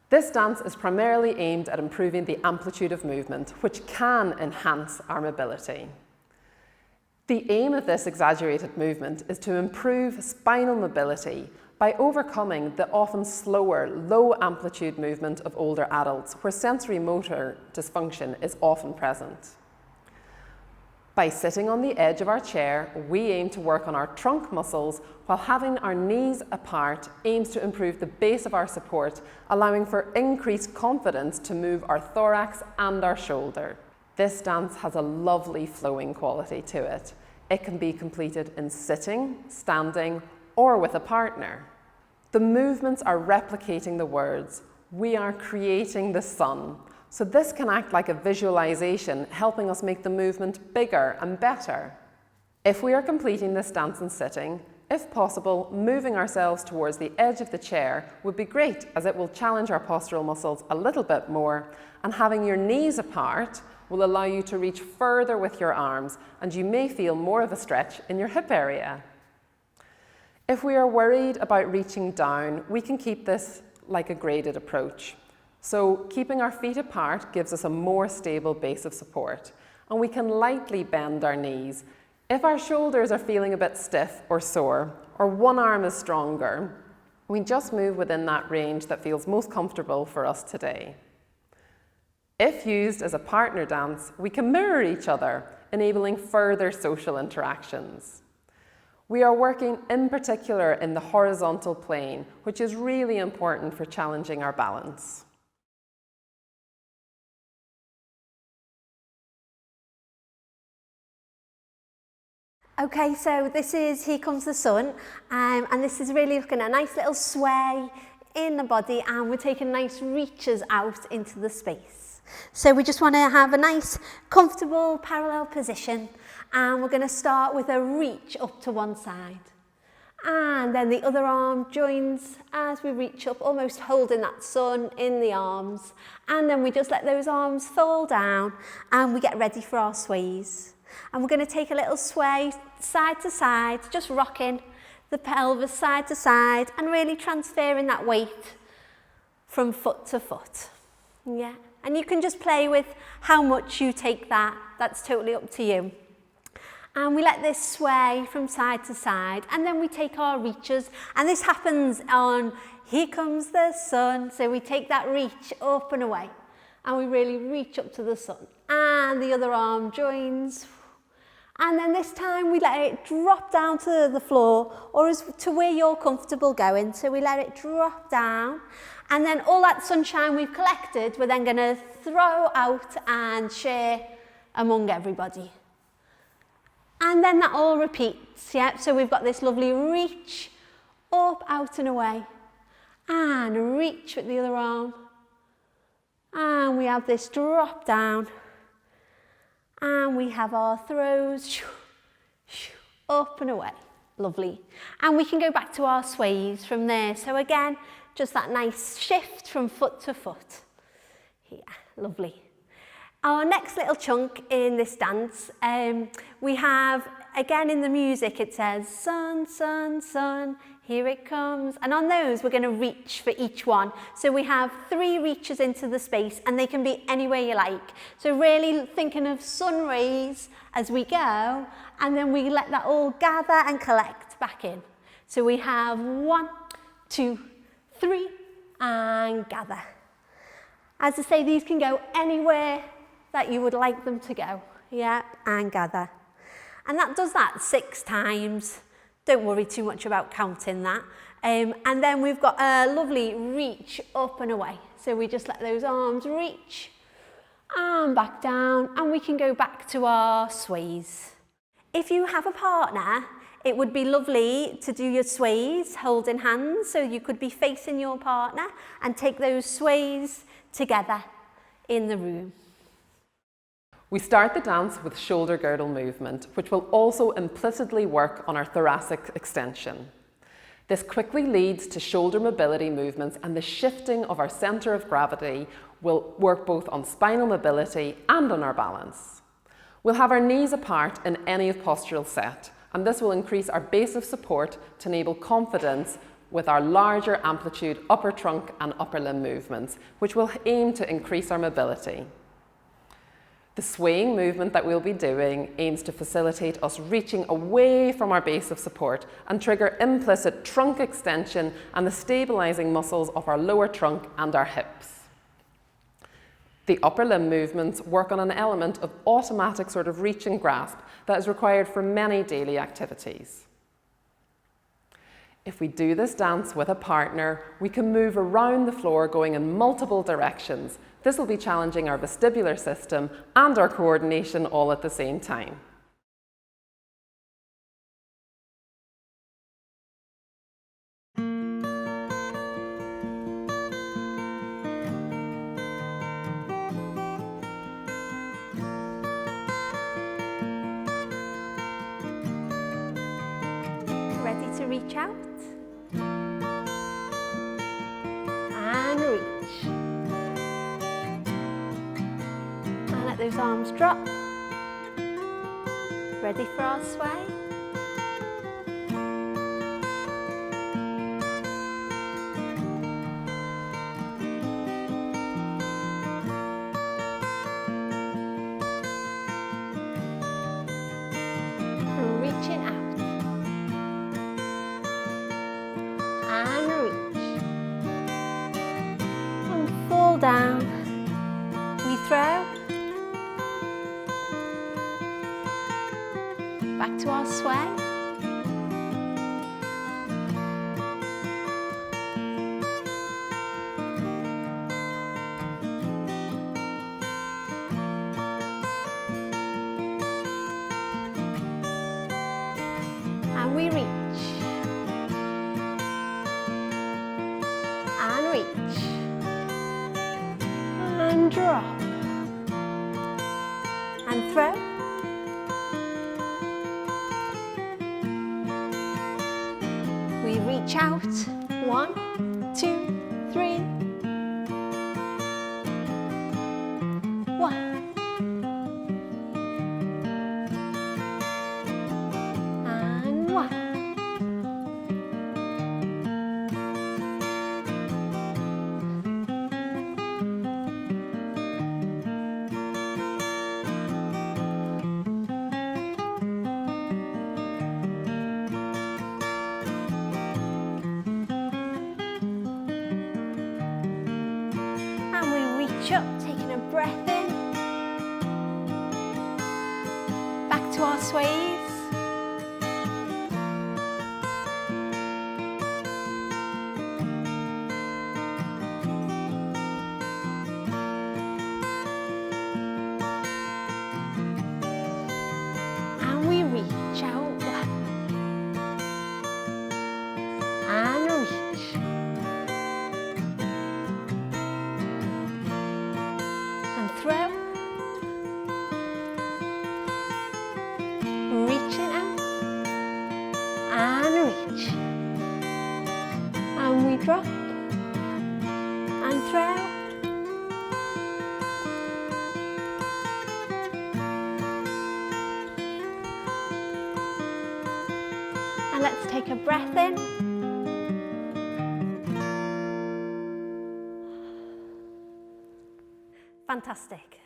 This dance is primarily aimed at improving the amplitude of movement, which can enhance our mobility. The aim of this exaggerated movement is to improve spinal mobility by overcoming the often slower, low amplitude movement of older adults, where sensory motor dysfunction is often present. By sitting on the edge of our chair, we aim to work on our trunk muscles, while having our knees apart aims to improve the base of our support, allowing for increased confidence to move our thorax and our shoulder. This dance has a lovely flowing quality to it. It can be completed in sitting, standing, or with a partner. The movements are replicating the words, "We are creating the sun." So this can act like a visualization, helping us make the movement bigger and better. If we are completing this dance in sitting, if possible, moving ourselves towards the edge of the chair would be great, as it will challenge our postural muscles a little bit more, and having your knees apart will allow you to reach further with your arms, and you may feel more of a stretch in your hip area. If we are worried about reaching down, we can keep this like a graded approach. So keeping our feet apart gives us a more stable base of support, and we can lightly bend our knees. If our shoulders are feeling a bit stiff or sore, or one arm is stronger, we just move within that range that feels most comfortable for us today. If used as a partner dance, we can mirror each other, enabling further social interactions. We are working in particular in the horizontal plane, which is really important for challenging our balance. Okay, so this is Here Comes the Sun, and this is really looking at a nice little sway in the body, and we're taking nice reaches out into the space. So we just want to have a nice, comfortable, parallel position, and we're going to start with a reach up to one side. And then the other arm joins as we reach up, almost holding that sun in the arms. And then we just let those arms fall down, and we get ready for our sways. And we're going to take a little sway side to side, just rocking the pelvis side to side and really transferring that weight from foot to foot. Yeah, and you can just play with how much you take that. That's totally up to you. And we let this sway from side to side, and then we take our reaches, and this happens on Here Comes the Sun. So we take that reach up and away, and we really reach up to the sun. And the other arm joins. And then this time we let it drop down to the floor, or as to where you're comfortable going. So we let it drop down, and then all that sunshine we've collected, we're then going to throw out and share among everybody. And then that all repeats, yeah? So we've got this lovely reach, up, out and away, and reach with the other arm. And we have this drop down, and we have our throws, up and away, lovely. And we can go back to our sways from there. So again, just that nice shift from foot to foot. Yeah, lovely. Our next little chunk in this dance, we have, again in the music, it says, sun, sun, sun, here it comes. And on those, we're going to reach for each one. So we have 3 reaches into the space, and they can be anywhere you like. So really thinking of sun rays as we go, and then we let that all gather and collect back in. So we have 1, 2, 3, and gather. As I say, these can go anywhere that you would like them to go, yeah, and gather. And that does that 6 times. Don't worry too much about counting that. And then we've got a lovely reach up and away. So we just let those arms reach and back down, and we can go back to our sways. If you have a partner, it would be lovely to do your sways holding hands, so you could be facing your partner and take those sways together in the room. We start the dance with shoulder girdle movement, which will also implicitly work on our thoracic extension. This quickly leads to shoulder mobility movements, and the shifting of our centre of gravity will work both on spinal mobility and on our balance. We'll have our knees apart in any postural set, and this will increase our base of support to enable confidence with our larger amplitude upper trunk and upper limb movements, which will aim to increase our mobility. The swaying movement that we'll be doing aims to facilitate us reaching away from our base of support and trigger implicit trunk extension and the stabilizing muscles of our lower trunk and our hips. The upper limb movements work on an element of automatic sort of reach and grasp that is required for many daily activities. If we do this dance with a partner, we can move around the floor going in multiple directions. This will be challenging our vestibular system and our coordination all at the same time. Ready to reach out? And reach. And let those arms drop. Ready for our sway? And reaching out. And reach. And fall down. We throw. Back to our sway. And we reach. And reach. And drop. And throw. We reach out. 1, 2, 3. 1. And 1. And we reach up, taking a breath in. Back to our sways. And we reach out. 1. And reach. And throw. Reaching out. And reach. And we drop. And throw. And let's take a breath in. Fantastic.